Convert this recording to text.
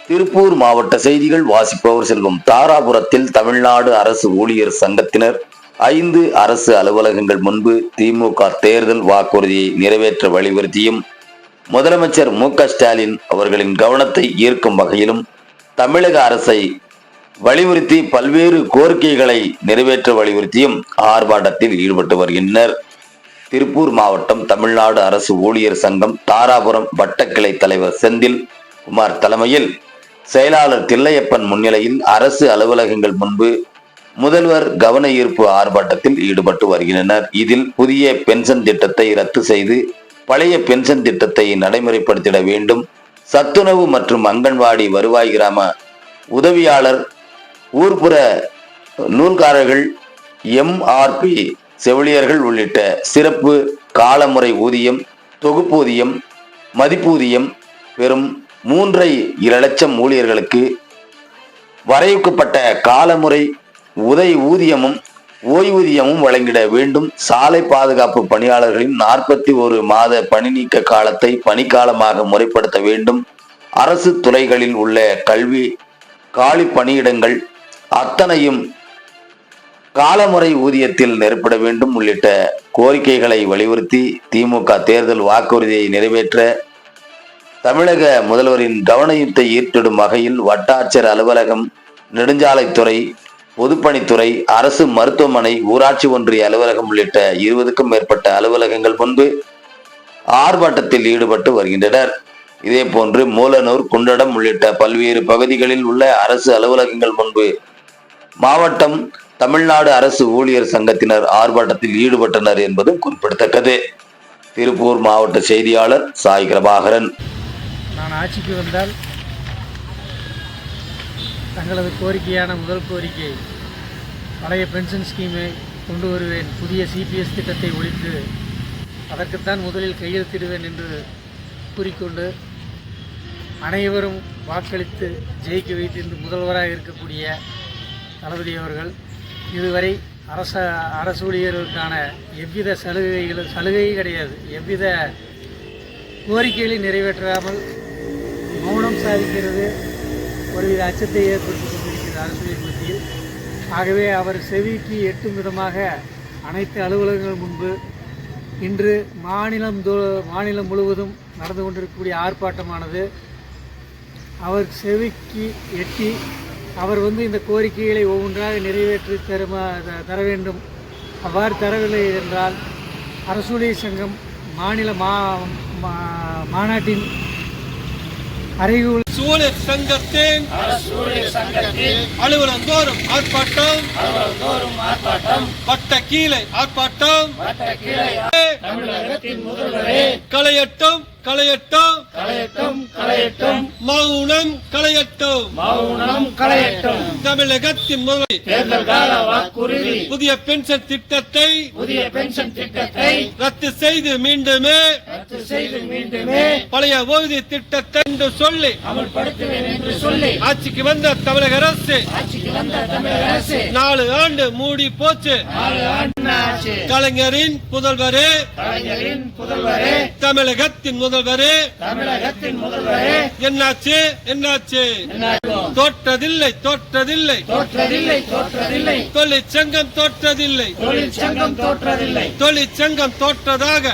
திருப்பூர் மாவட்ட செய்திகள் வாசிப்பவர் செல்வம். தாராபுரத்தில் தமிழ்நாடு அரசு ஊழியர் சங்கத்தினர் 5 அரசு அலுவலகங்கள் முன்பு திமுக தேர்தல் வாக்குறுதியை நிறைவேற்ற வலியுறுத்தியும் முதலமைச்சர் மு.க.ஸ்டாலின் அவர்களின் கவனத்தை ஈர்க்கும் வகையிலும் தமிழக அரசை வலியுறுத்தி பல்வேறு கோரிக்கைகளை நிறைவேற்ற வலியுறுத்தியும் ஆர்ப்பாட்டத்தில் ஈடுபட்டு வருகின்றனர். திருப்பூர் மாவட்டம் தமிழ்நாடு அரசு ஊழியர் சங்கம் தாராபுரம் வட்டக்கிளை தலைவர் செந்தில் குமார் தலைமையில் செயலாளர் தில்லையப்பன் முன்னிலையில் அரசு அலுவலகங்கள் முன்பு முதல்வர் கவன ஈர்ப்பு ஆர்ப்பாட்டத்தில் ஈடுபட்டு வருகின்றனர். இதில் புதிய பென்ஷன் திட்டத்தை ரத்து செய்து பழைய பென்ஷன் திட்டத்தை நடைமுறைப்படுத்திட வேண்டும், சத்துணவு மற்றும் அங்கன்வாடி வருவாய் கிராம உதவியாளர் ஊர்ப்புற நூல்காரர்கள் MRP செவிலியர்கள் உள்ளிட்ட சிறப்பு காலமுறை ஊதியம், தொகுப்பூதியம், மதிப்பூதியம் பெறும் 3.5 லட்சம் ஊழியர்களுக்கு வரையறுக்கப்பட்ட காலமுறை ஊதியமும் ஓய்வூதியமும் வழங்கிட வேண்டும். சாலை பாதுகாப்பு பணியாளர்களின் 41 மாத பணி நீக்க காலத்தை பணிக்காலமாக முறைப்படுத்த வேண்டும். அரசு துறைகளில் உள்ள கல்வி காலி பணியிடங்கள் அத்தனையும் காலமுறை ஊதியத்தில் நிரப்பட வேண்டும் உள்ளிட்ட கோரிக்கைகளை வலியுறுத்தி திமுக தேர்தல் வாக்குறுதியை நிறைவேற்ற தமிழக முதல்வரின் கவனத்தை ஈர்த்திடும் வகையில் வட்டாட்சியர் அலுவலகம், நெடுஞ்சாலைத்துறை, பொதுப்பணித்துறை, அரசு மருத்துவமனை, ஊராட்சி ஒன்றிய அலுவலகம் உள்ளிட்ட 20க்கும் மேற்பட்ட அலுவலகங்கள் முன்பு ஆர்ப்பாட்டத்தில் ஈடுபட்டு வருகின்றனர். இதே போன்று மூலனூர், குண்டடம் உள்ளிட்ட பல்வேறு பகுதிகளில் உள்ள அரசு அலுவலகங்கள் முன்பு மாவட்டம் தமிழ்நாடு அரசு ஊழியர் சங்கத்தினர் ஆர்ப்பாட்டத்தில் ஈடுபட்டனர் என்பதும் குறிப்பிடத்தக்கது. திருப்பூர் மாவட்ட செய்தியாளர் சாய் கிருபாகரன். நான் ஆட்சிக்கு வந்தால் தங்களது கோரிக்கையான முதல் கோரிக்கை பழைய பென்ஷன் ஸ்கீமை கொண்டு வருவேன், புதிய CPS திட்டத்தை ஒழித்து அதற்குத்தான் முதலில் கையெழுத்திடுவேன் என்று கூறிக்கொண்டு அனைவரும் வாக்களித்து ஜெயிக்க வைத்து இந்த முதல்வராக இருக்கக்கூடிய தளபதி அவர்கள் இதுவரை அரசு ஊழியர்களுக்கான எவ்வித சலுகை கிடையாது, எவ்வித கோரிக்கைகளை நிறைவேற்றாமல் மௌனம் சாதிக்கிறது ஒருவித அச்சத்தை ஏற்படுத்தி கொண்டிருக்கிறது அரசியல் மத்தியில். ஆகவே அவர் செவிக்கு எட்டும் விதமாக அனைத்து அலுவலகங்கள் முன்பு இன்று மாநிலம் முழுவதும் நடந்து கொண்டிருக்கக்கூடிய ஆர்ப்பாட்டமானது அவர் செவிக்கு எட்டி அவர் இந்த கோரிக்கைகளை ஒவ்வொன்றாக நிறைவேற்றி தர வேண்டும். அவ்வாறு தரவில்லை என்றால் அரசூழியர் சங்கம் மாநில மாநாட்டின் அறிவுகள் ஊழியர் சங்கத்தின் அலுவலகந்தோறும் ஆர்ப்பாட்டம், வட்டக்கீழை ஆர்ப்பாட்டம், களையட்டும் களையட்டும் களையட்டும் களையட்டும் மௌனம் களையட்டும் மௌனம் களையட்டும். தமிழகத்தின் தேர்தல் கால வாக்குறுதி புதிய பென்ஷன் திட்டத்தை ரத்து செய்து மீண்டுமே பழைய ஓய்வூதிய திட்டத்தை என்று சொல்லி அமல்படுத்துவேன் என்று சொல்லி ஆட்சிக்கு வந்த தமிழக அரசு 4 ஆண்டு மூடி போச்சு. கலைஞரின் புதல்வரே தமிழகத்தின் முதல்வரே என்னாச்சு என்னாச்சு? தோற்றதில்லை தொழிற்சங்கம் தோற்றதில்லை தொழிற்சங்கம் தோற்றதாக